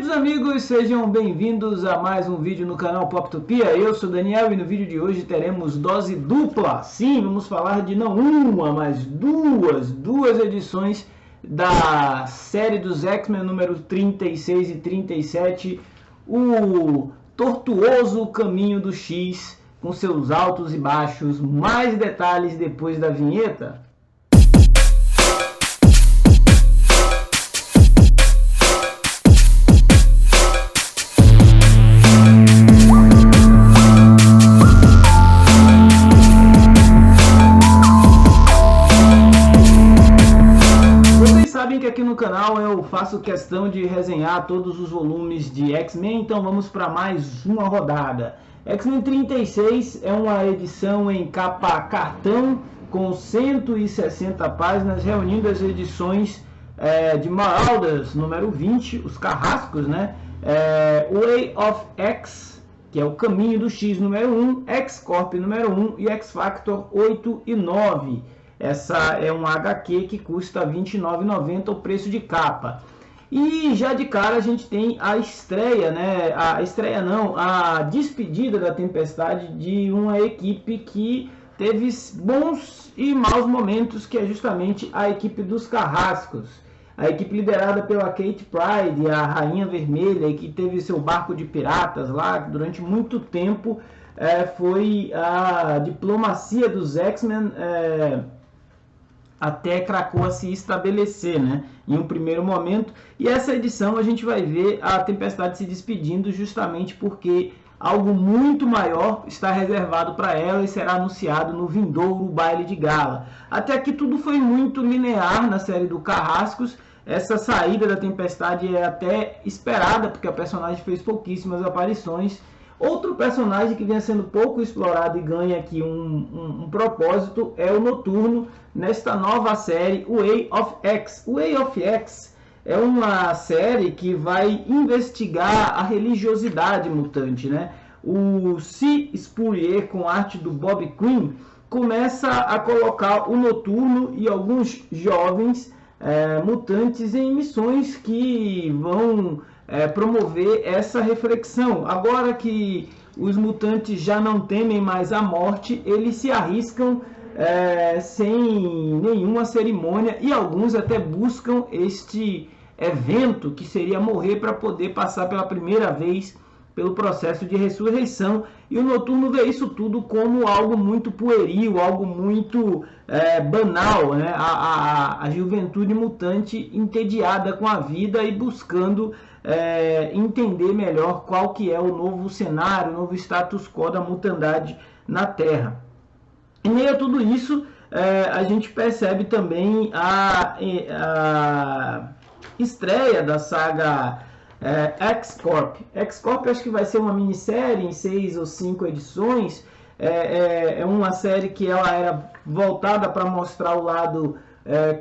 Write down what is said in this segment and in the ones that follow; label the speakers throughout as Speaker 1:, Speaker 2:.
Speaker 1: Queridos amigos, sejam bem-vindos a mais um vídeo no canal Poptopia. Eu sou Daniel e no vídeo de hoje teremos dose dupla. Sim, vamos falar de não uma, mas duas edições da série dos X-Men número 36 e 37, o tortuoso caminho do X, com seus altos e baixos. Mais detalhes depois da vinheta. Que aqui no canal eu faço questão de resenhar todos os volumes de X-Men, então vamos para mais uma rodada. X-Men 36 é uma edição em capa cartão com 160 páginas, reunindo as edições de Marauders número 20, os carrascos, né? Way of X, que é o caminho do X número 1, X-Corp número 1 e X-Factor 8 e 9. Essa é um HQ que custa R$ 29,90 o preço de capa. E já de cara a gente tem a estreia, né? A despedida da Tempestade de uma equipe que teve bons e maus momentos, que é justamente a equipe dos Carrascos. A equipe liderada pela Kate Pryde, a Rainha Vermelha, e que teve seu barco de piratas lá durante muito tempo. Foi a diplomacia dos X-Men até Krakoa se estabelecer, né, em um primeiro momento. E essa edição a gente vai ver a Tempestade se despedindo, justamente porque algo muito maior está reservado para ela e será anunciado no vindouro baile de gala. Até aqui tudo foi muito linear na série do Carrascos. Essa saída da Tempestade é até esperada, porque a personagem fez pouquíssimas aparições. Outro personagem que vem sendo pouco explorado e ganha aqui um propósito é o Noturno, nesta nova série Way of X. Way of X é uma série que vai investigar a religiosidade mutante, né? O C. Spurrier, com arte do Bob Quinn, começa a colocar o Noturno e alguns jovens mutantes em missões que vão promover essa reflexão. Agora que os mutantes já não temem mais a morte, eles se arriscam sem nenhuma cerimônia, e alguns até buscam este evento que seria morrer para poder passar pela primeira vez pelo processo de ressurreição. E o Noturno vê isso tudo como algo muito pueril, algo muito banal, né? A juventude mutante entediada com a vida e buscando entender melhor qual que é o novo cenário, o novo status quo da mutandade na Terra. Em meio a tudo isso, a gente percebe também a estreia da saga X-Corp. X-Corp acho que vai ser uma minissérie em 6 ou 5 edições. É uma série que ela era voltada para mostrar o lado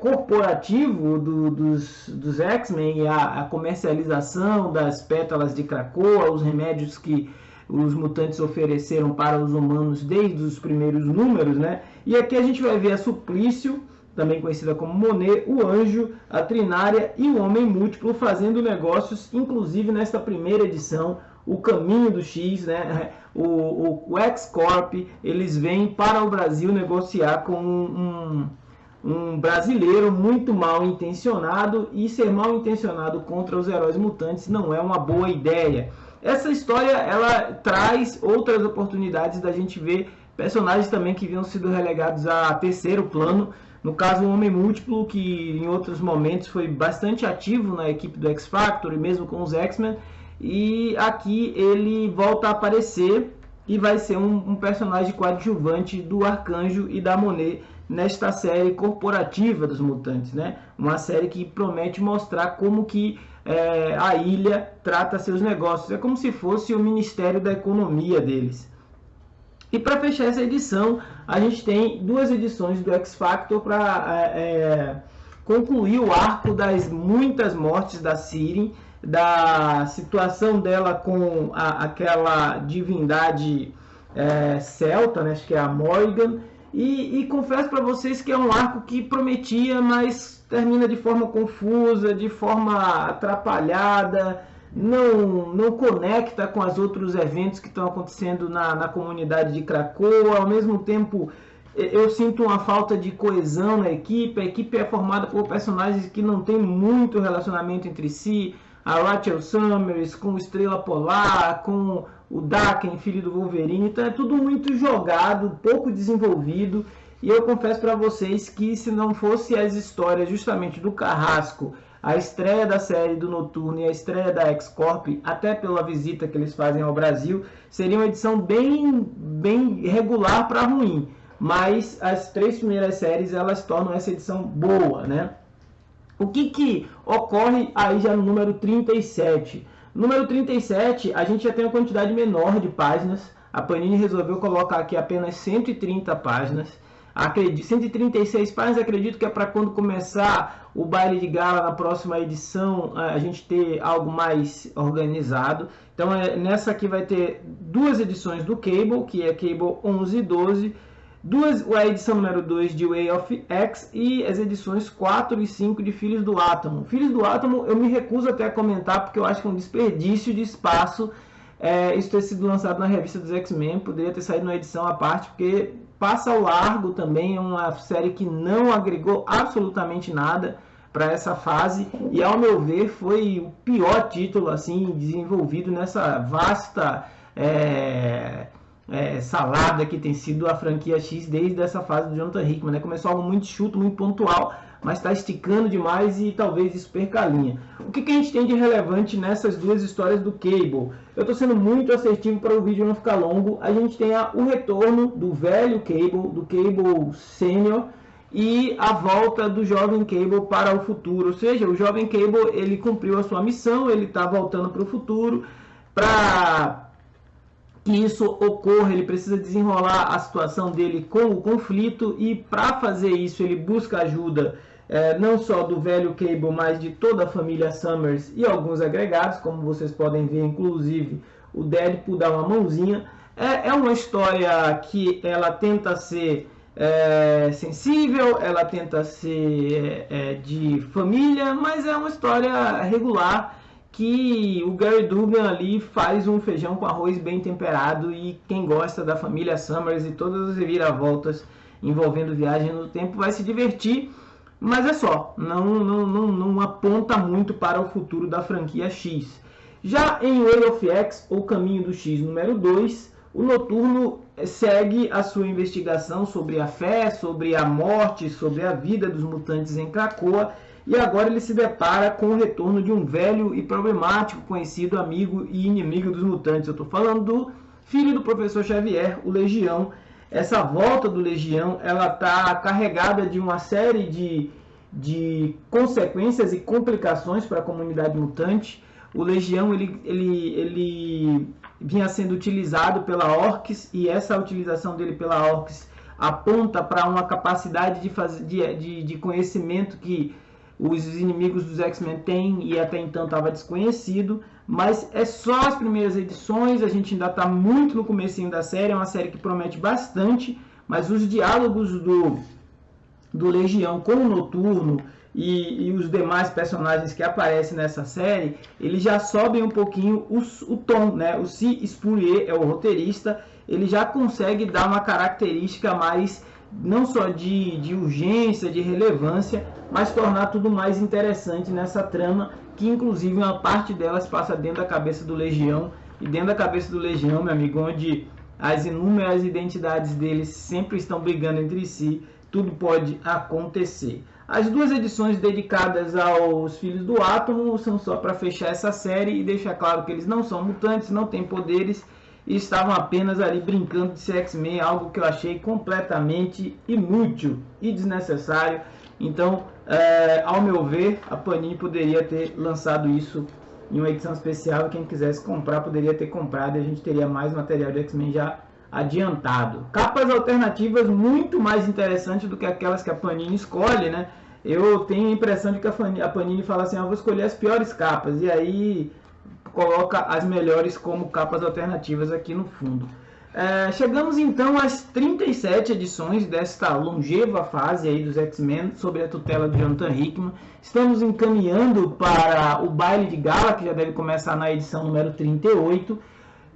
Speaker 1: corporativo dos X-Men e a comercialização das pétalas de Krakoa, os remédios que os mutantes ofereceram para os humanos desde os primeiros números, né? E aqui a gente vai ver a Suplício, também conhecida como Monet, o Anjo, a Trinária e o Homem Múltiplo fazendo negócios, inclusive nesta primeira edição, o Caminho do X, né? O X-Corp, eles vêm para o Brasil negociar com um brasileiro muito mal intencionado, e ser mal intencionado contra os heróis mutantes não é uma boa ideia. Essa história ela traz outras oportunidades da gente ver personagens também que haviam sido relegados a terceiro plano. No caso, o Homem Múltiplo, que em outros momentos foi bastante ativo na equipe do X-Factor e mesmo com os X-Men, e aqui ele volta a aparecer e vai ser um personagem coadjuvante do Arcanjo e da Monet nesta série corporativa dos mutantes, né? Uma série que promete mostrar como que a ilha trata seus negócios. É como se fosse o Ministério da Economia deles. E para fechar essa edição, a gente tem 2 edições do X-Factor para concluir o arco das muitas mortes da Sirin, da situação dela com aquela divindade celta, né? Acho que é a Morrigan. E confesso para vocês que é um arco que prometia, mas termina de forma confusa, de forma atrapalhada, não conecta com os outros eventos que estão acontecendo na comunidade de Krakoa. Ao mesmo tempo, eu sinto uma falta de coesão na equipe. A equipe é formada por personagens que não tem muito relacionamento entre si. A Rachel Summers com o Estrela Polar, com o Daken, filho do Wolverine. Então é tudo muito jogado, pouco desenvolvido. E eu confesso para vocês que se não fosse as histórias justamente do Carrasco, a estreia da série do Noturno e a estreia da X-Corp, até pela visita que eles fazem ao Brasil, seria uma edição bem regular para ruim. Mas as 3 primeiras séries, elas tornam essa edição boa, né? O que ocorre aí já no número 37? No número 37, a gente já tem uma quantidade menor de páginas. A Panini resolveu colocar aqui apenas 130 páginas. 136 páginas, acredito que é para quando começar o baile de gala na próxima edição, a gente ter algo mais organizado. Então, nessa aqui vai ter 2 edições do Cable, que é Cable 11 e 12, a edição número 2 de Way of X e as edições 4 e 5 de Filhos do Átomo. Filhos do Átomo eu me recuso até a comentar, porque eu acho que é um desperdício de espaço isso ter sido lançado na revista dos X-Men. Poderia ter saído numa edição à parte, porque passa ao largo também. É uma série que não agregou absolutamente nada para essa fase, e ao meu ver foi o pior título assim desenvolvido nessa vasta salada que tem sido a franquia X desde essa fase do Jonathan Hickman, né? Começou algo muito enxuto, muito pontual, mas está esticando demais e talvez isso perca a linha. O que a gente tem de relevante nessas 2 histórias do Cable? Eu estou sendo muito assertivo para o vídeo não ficar longo. A gente tem o retorno do velho Cable, do Cable Sênior, e a volta do jovem Cable para o futuro. Ou seja, o jovem Cable, ele cumpriu a sua missão, ele está voltando para o futuro. Para que isso ocorra, ele precisa desenrolar a situação dele com o conflito, e para fazer isso ele busca ajuda não só do velho Cable, mas de toda a família Summers e alguns agregados, como vocês podem ver, inclusive o Deadpool dá uma mãozinha. É uma história que ela tenta ser sensível, ela tenta ser de família, mas é uma história regular, que o Gary Dugan ali faz um feijão com arroz bem temperado, e quem gosta da família Summers e todas as reviravoltas envolvendo viagem no tempo vai se divertir, mas é só, não aponta muito para o futuro da franquia X. Já em Way of X, ou Caminho do X número 2, o Noturno segue a sua investigação sobre a fé, sobre a morte, sobre a vida dos mutantes em Krakoa, e agora ele se depara com o retorno de um velho e problemático conhecido amigo e inimigo dos mutantes. Eu estou falando do filho do Professor Xavier, o Legião. Essa volta do Legião, ela está carregada de uma série de consequências e complicações para a comunidade mutante. O Legião ele vinha sendo utilizado pela Orcs, e essa utilização dele pela Orcs aponta para uma capacidade de conhecimento que os inimigos dos X-Men têm, e até então estava desconhecido. Mas é só as primeiras edições, a gente ainda está muito no comecinho da série. É uma série que promete bastante, mas os diálogos do Legião com o Noturno e os demais personagens que aparecem nessa série, eles já sobem um pouquinho o tom, né? O C. Spurrier é o roteirista, ele já consegue dar uma característica mais, não só de urgência, de relevância, mas tornar tudo mais interessante nessa trama, que inclusive uma parte delas passa dentro da cabeça do Legião. E dentro da cabeça do Legião, meu amigo, onde as inúmeras identidades deles sempre estão brigando entre si, tudo pode acontecer. As 2 edições dedicadas aos Filhos do Átomo são só para fechar essa série e deixar claro que eles não são mutantes, não têm poderes, e estavam apenas ali brincando de ser X-Men, algo que eu achei completamente inútil e desnecessário. Então, ao meu ver, a Panini poderia ter lançado isso em uma edição especial, e quem quisesse comprar poderia ter comprado, e a gente teria mais material de X-Men já adiantado. Capas alternativas muito mais interessantes do que aquelas que a Panini escolhe, né? Eu tenho a impressão de que a Panini fala assim: vou escolher as piores capas, e aí coloca as melhores como capas alternativas aqui no fundo. Chegamos então às 37 edições desta longeva fase aí dos X-Men, sob a tutela de Jonathan Hickman. Estamos encaminhando para o baile de gala, que já deve começar na edição número 38.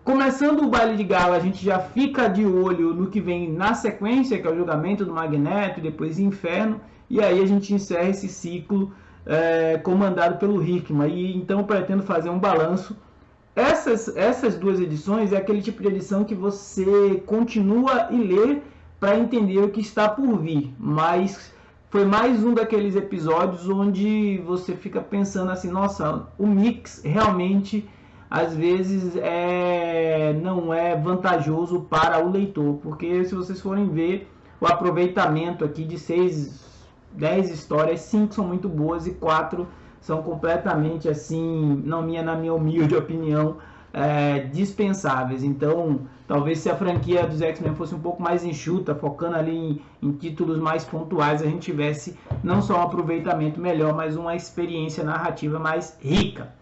Speaker 1: Começando o baile de gala, a gente já fica de olho no que vem na sequência, que é o julgamento do Magneto e depois Inferno. E aí a gente encerra esse ciclo comandado pelo Hickman. E então eu pretendo fazer um balanço. Essas duas edições é aquele tipo de edição que você continua e lê para entender o que está por vir, mas foi mais um daqueles episódios onde você fica pensando assim, nossa, o mix realmente às vezes não é vantajoso para o leitor, porque se vocês forem ver o aproveitamento aqui de 10 histórias, 5 são muito boas e 4 são completamente assim, na minha humilde opinião, dispensáveis. Então, talvez se a franquia dos X-Men fosse um pouco mais enxuta, focando ali em títulos mais pontuais, a gente tivesse não só um aproveitamento melhor, mas uma experiência narrativa mais rica.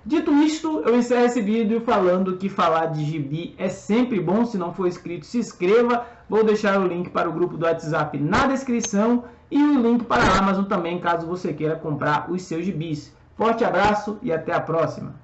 Speaker 1: Dito isto, eu encerro esse vídeo falando que falar de gibi é sempre bom. Se não for inscrito, se inscreva. Vou deixar o link para o grupo do WhatsApp na descrição e o link para a Amazon também, caso você queira comprar os seus gibis. Forte abraço e até a próxima!